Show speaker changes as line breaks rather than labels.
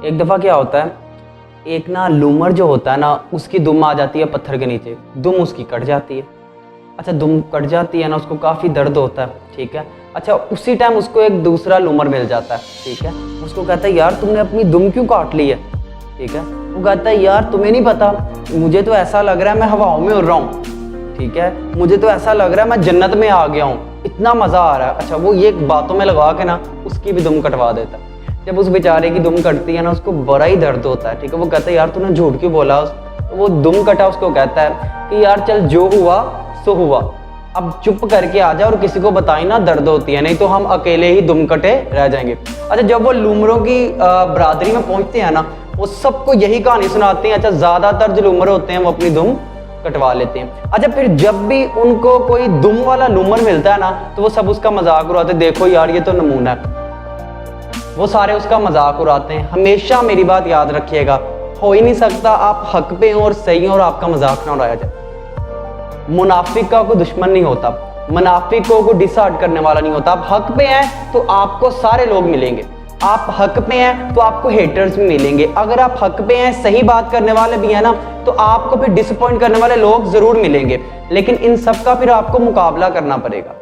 एक दफ़ा क्या होता है, एक ना लूमर जो होता है ना, उसकी दुम आ जाती है पत्थर के नीचे, दुम उसकी कट जाती है। अच्छा, दुम कट जाती है ना, उसको काफ़ी दर्द होता है, ठीक है। अच्छा, उसी टाइम उसको एक दूसरा लूमर मिल जाता है, ठीक है। उसको कहता है यार तुमने अपनी दुम क्यों काट ली है, ठीक है। वो कहता है यार तुम्हें नहीं पता, मुझे तो ऐसा लग रहा है मैं हवाओं में उड़ रहा हूँ, ठीक है। मुझे तो ऐसा लग रहा है मैं जन्नत में आ गया हूँ, इतना मज़ा आ रहा है। अच्छा, वो ये बातों में लगा के ना उसकी भी दुम कटवा देता है। जब उस बेचारे की दुम कटती है ना, उसको बड़ा ही दर्द होता है, ठीक है। वो कहता है यार तूने झूठ क्यों बोला। तो वो दुम कटा उसको कहता है कि यार चल जो हुआ सो हुआ, अब चुप करके आ जा और किसी को बताई ना, दर्द होती है, नहीं तो हम अकेले ही दुम कटे रह जाएंगे। अच्छा, जब वो लूमरों की बरादरी में पहुंचते हैं ना, वो सबको यही कहानी सुनाते हैं। अच्छा, ज़्यादातर जो लूमर होते हैं वो अपनी दुम कटवा लेते हैं। अच्छा, फिर जब भी उनको कोई दुम वाला लूमर मिलता है ना, तो वो सब उसका मजाक उड़ाते, देखो यार ये तो नमूना है। वो सारे उसका मजाक उड़ाते हैं। हमेशा मेरी बात याद रखिएगा, हो ही नहीं सकता आप हक पे हो और सही हो और आपका मजाक ना उड़ाया जाए। मुनाफिक का कोई दुश्मन नहीं होता, मुनाफिकों को डिसहार्ट करने वाला नहीं होता। आप हक पे हैं तो आपको सारे लोग मिलेंगे, आप हक पे हैं तो आपको हेटर्स भी मिलेंगे। अगर आप हक पे हैं, सही बात करने वाले भी हैं ना, तो आपको फिर डिसअपॉइंट करने वाले लोग जरूर मिलेंगे, लेकिन इन सब का फिर आपको मुकाबला करना पड़ेगा।